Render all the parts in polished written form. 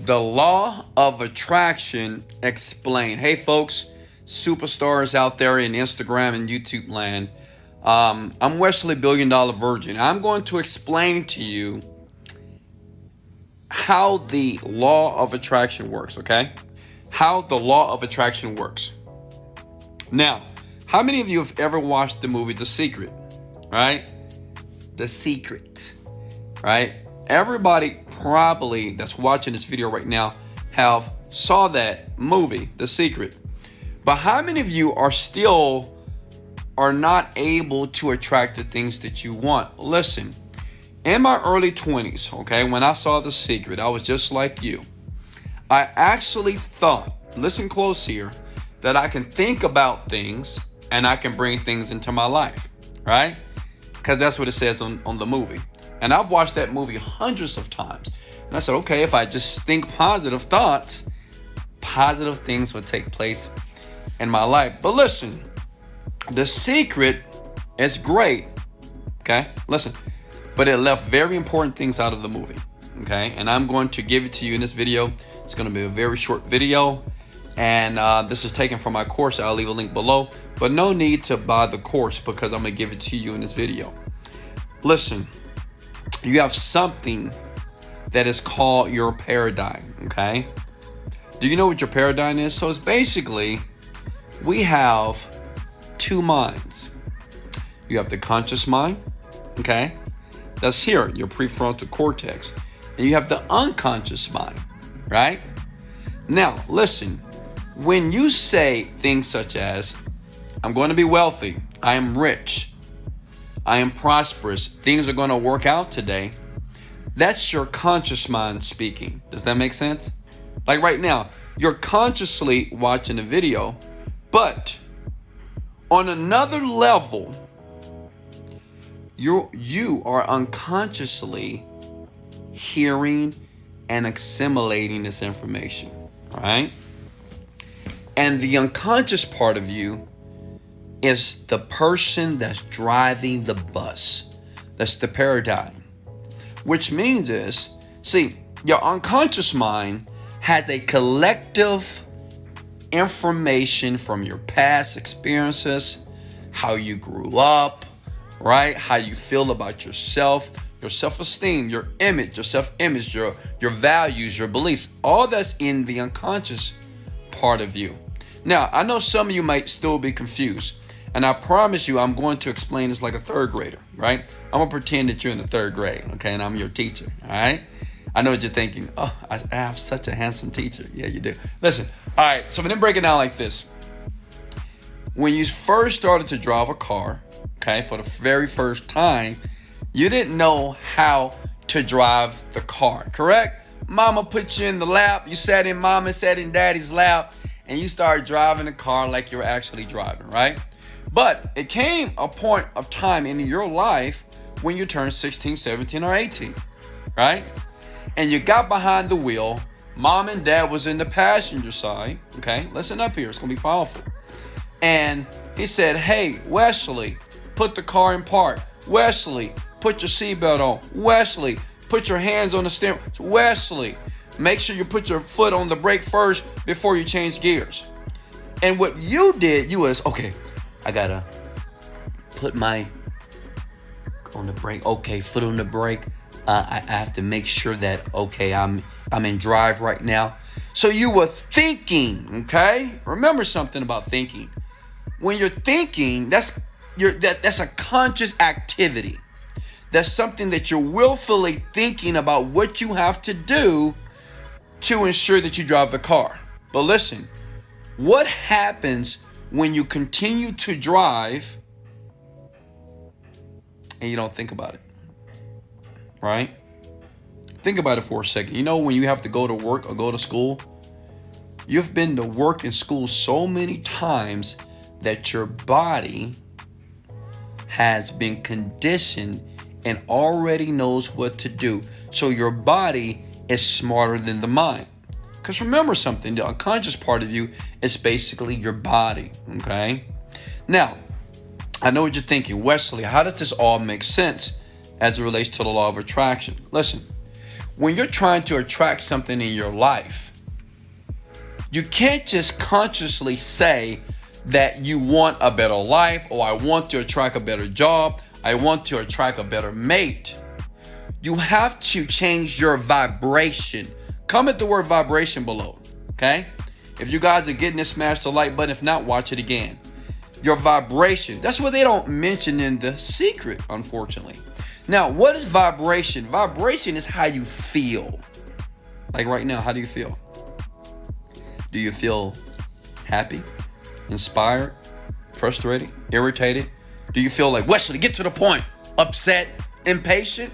The law of attraction explained. Hey, folks, superstars out there in Instagram and YouTube land. I'm Wesley Virgin. I'm going to explain to you how the law of attraction works, okay? How the law of attraction works. Now, how many of you have ever watched the movie The Secret, right? The Secret, right? Everybody probably that's watching this video right now have saw that movie, The Secret. But how many of you are not able to attract the things that you want? Listen, in my early 20s, okay, when I saw The Secret, I was just like you. I actually thought, listen close here, that I can think about things and I can bring things into my life, right? Because that's what it says on the movie. And I've watched that movie hundreds of times. And I said, okay, if I just think positive thoughts, positive things will take place in my life. But listen, The Secret is great, okay? Listen, but it left very important things out of the movie, okay? And I'm going to give it to you in this video. It's going to be a very short video. And this is taken from my course. I'll leave a link below. But no need to buy the course because I'm going to give it to you in this video. Listen, you have something that is called your paradigm, okay? Do you know what your paradigm is? So it's basically, we have two minds. You have the conscious mind, okay? That's here, your prefrontal cortex. And you have the unconscious mind, right? Now, listen, when you say things such as, I'm going to be wealthy, I am rich, I am prosperous, things are going to work out today, that's your conscious mind speaking. Does that make sense? Like right now, you're consciously watching a video, but on another level, you are unconsciously hearing and assimilating this information, right? And the unconscious part of you is the person that's driving the bus. That's the paradigm. Which means is, see, your unconscious mind has a collective information from your past experiences, how you grew up, right? How you feel about yourself, your self-esteem, your image, your self-image, your values, your beliefs. All that's in the unconscious part of you. Now, I know some of you might still be confused. And I promise you, I'm going to explain this like a third grader, right? I'm going to pretend that you're in the third grade, okay? And I'm your teacher, all right? I know what you're thinking. Oh, I have such a handsome teacher. Yeah, you do. Listen, all right, so I'm going to break it down like this. When you first started to drive a car, okay, for the very first time, you didn't know how to drive the car, correct? Mama put you in the lap. You sat in mama, sat in daddy's lap, and you started driving the car like you were actually driving, right? But it came a point of time in your life when you turned 16, 17, or 18, right? And you got behind the wheel. Mom and dad was in the passenger side, okay? Listen up here. It's going to be powerful. And he said, hey, Wesley, put the car in park. Wesley, put your seatbelt on. Wesley, put your hands on the steering. Wesley, make sure you put your foot on the brake first before you change gears. And what you did, you was, okay, I gotta put my on the brake. Okay, foot on the brake. I have to make sure that, okay, I'm in drive right now. So you were thinking, okay? Remember something about thinking. When you're thinking, that's a conscious activity. That's something that you're willfully thinking about what you have to do to ensure that you drive the car. But listen, what happens when you continue to drive and you don't think about it, right? Think about it for a second. You know, when you have to go to work or go to school, you've been to work and school so many times that your body has been conditioned and already knows what to do. So your body is smarter than the mind. Because remember something, the unconscious part of you is basically your body, okay? Now, I know what you're thinking. Wesley, how does this all make sense as it relates to the law of attraction? Listen, when you're trying to attract something in your life, you can't just consciously say that you want a better life, or I want to attract a better job, I want to attract a better mate. You have to change your vibration. Comment the word vibration below, okay? If you guys are getting this, smash the like button. If not, watch it again. Your vibration. That's what they don't mention in The Secret, unfortunately. Now, what is vibration? Vibration is how you feel. Like right now, how do you feel? Do you feel happy, inspired, frustrated, irritated? Do you feel like, Wesley, get to the point, upset, impatient?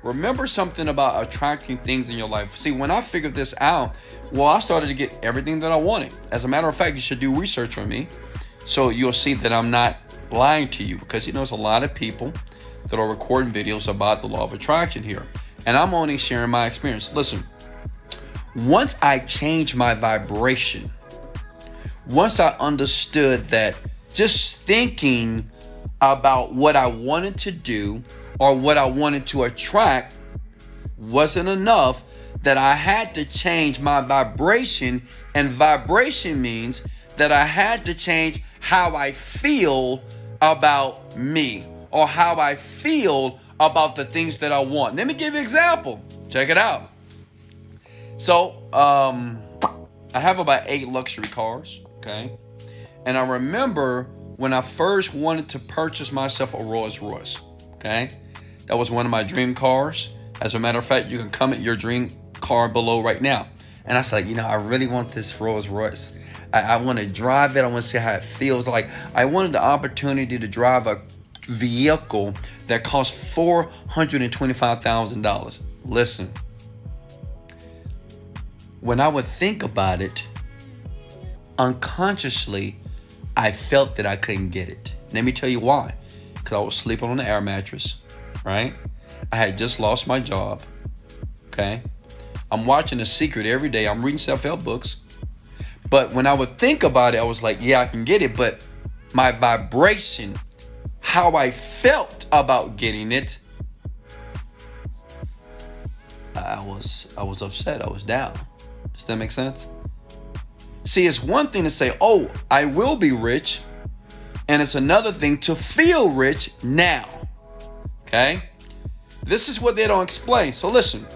Remember something about attracting things in your life. See, when I figured this out, well, I started to get everything that I wanted. As a matter of fact, you should do research on me, so you'll see that I'm not lying to you, because there's a lot of people that are recording videos about the law of attraction here, and I'm only sharing my experience. Listen, once I changed my vibration, once I understood that just thinking about what I wanted to do or what I wanted to attract wasn't enough, that I had to change my vibration, and vibration means that I had to change how I feel about me, or how I feel about the things that I want. Let me give you an example. Check it out. So, I have about 8 luxury cars, okay? And I remember when I first wanted to purchase myself a Rolls Royce, okay? That was one of my dream cars. As a matter of fact, you can comment your dream car below right now. And I said, I really want this Rolls Royce. I want to drive it. I want to see how it feels like. I wanted the opportunity to drive a vehicle that cost $425,000. Listen, when I would think about it, unconsciously, I felt that I couldn't get it. Let me tell you why. Because I was sleeping on the air mattress, right? I had just lost my job, okay? I'm watching The Secret every day. I'm reading self-help books. But when I would think about it, I was like, yeah, I can get it. But my vibration, how I felt about getting it, I was upset. I was down. Does that make sense? See, it's one thing to say, oh, I will be rich. And it's another thing to feel rich now. Okay? This is what they don't explain. So listen.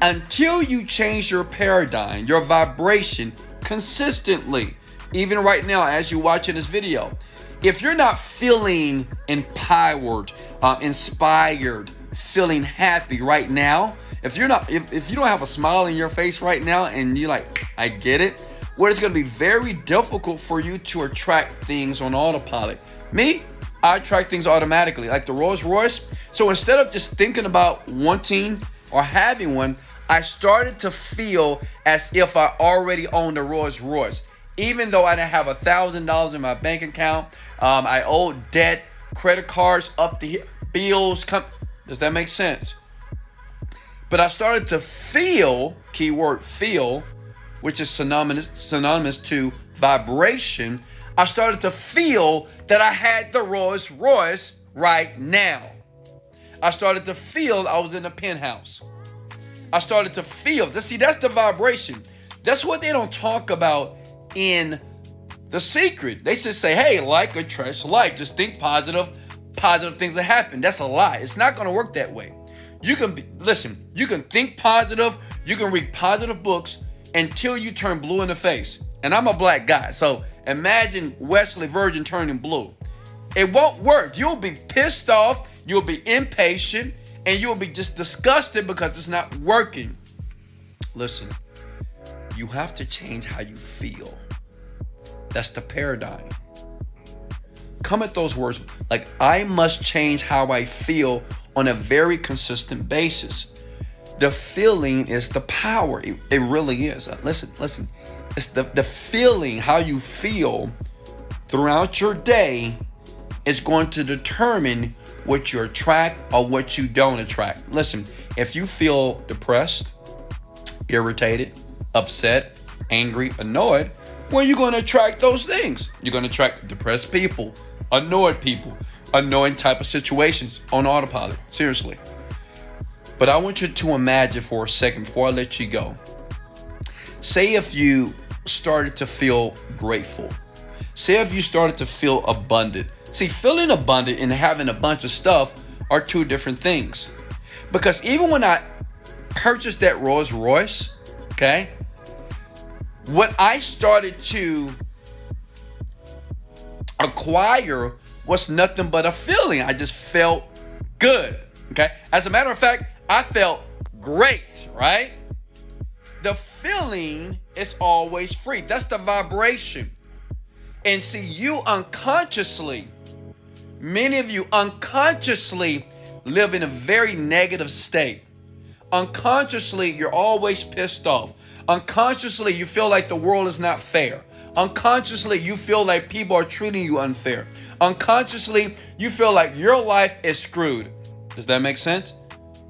Until you change your paradigm, your vibration consistently, even right now as you're watching this video, if you're not feeling empowered, inspired, feeling happy right now, if you don't have a smile in your face right now and you're like, I get it, well, it's going to be very difficult for you to attract things on autopilot. Me, I attract things automatically, like the Rolls Royce. So instead of just thinking about wanting or having one, I started to feel as if I already owned a Rolls Royce. Even though I didn't have $1,000 in my bank account, I owed debt, credit cards up to bills. Does that make sense? But I started to feel, keyword feel, which is synonymous to vibration. I started to feel that I had the Rolls Royce right now. I started to feel I was in a penthouse. I started to feel, that's the vibration. That's what they don't talk about in The Secret. They just say, hey, like attracts like. Just think positive things that happen. That's a lie. It's not going to work that way. You can think positive. You can read positive books until you turn blue in the face. And I'm a black guy. So imagine Wesley Virgin turning blue. It won't work. You'll be pissed off. You'll be impatient. And you'll be just disgusted because it's not working. Listen, you have to change how you feel. That's the paradigm. Comment those words. Like, I must change how I feel on a very consistent basis. The feeling is the power. It really is. Listen. It's the feeling, how you feel throughout your day is going to determine what you attract or what you don't attract. Listen, if you feel depressed, irritated, upset, angry, annoyed, well, you're going to attract those things. You're going to attract depressed people, annoying type of situations on autopilot. Seriously. But I want you to imagine for a second before I let you go. Say if you started to feel grateful. Say if you started to feel abundant. See, feeling abundant and having a bunch of stuff are two different things. Because even when I purchased that Rolls Royce, okay, what I started to acquire was nothing but a feeling. I just felt good, okay? As a matter of fact, I felt great, right? The feeling is always free. That's the vibration. And see, you unconsciously, many of you unconsciously live in a very negative state. Unconsciously, you're always pissed off. Unconsciously, you feel like the world is not fair. Unconsciously, you feel like people are treating you unfair. Unconsciously, you feel like your life is screwed. Does that make sense?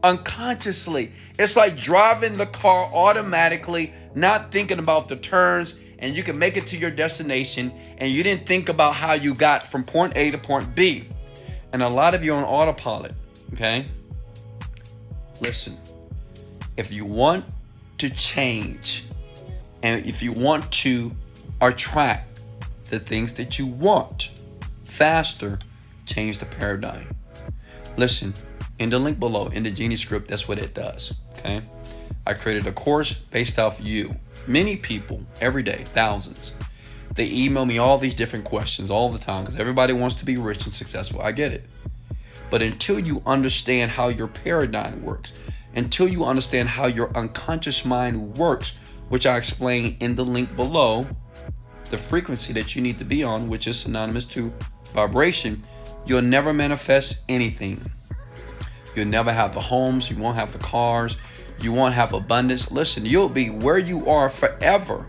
Unconsciously, it's like driving the car automatically, not thinking about the turns, and you can make it to your destination, and you didn't think about how you got from point A to point B. And a lot of you are on autopilot, okay? Listen, if you want to change, and if you want to attract the things that you want faster, change the paradigm. Listen, in the link below, in the Genie script, that's what it does, okay? I created a course based off you. Many people, every day, thousands, they email me all these different questions all the time because everybody wants to be rich and successful. I get it. But until you understand how your paradigm works, until you understand how your unconscious mind works, which I explain in the link below, the frequency that you need to be on, which is synonymous to vibration, you'll never manifest anything. You'll never have the homes, you won't have the cars, you won't have abundance. Listen, you'll be where you are forever.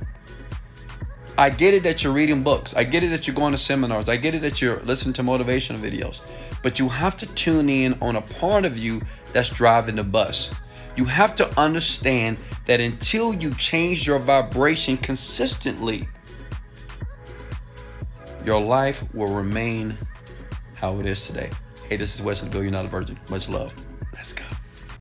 I get it that you're reading books. I get it that you're going to seminars. I get it that you're listening to motivational videos. But you have to tune in on a part of you that's driving the bus. You have to understand that until you change your vibration consistently, your life will remain how it is today. Hey, this is Wesley Virgin Has. Much love. Let's go.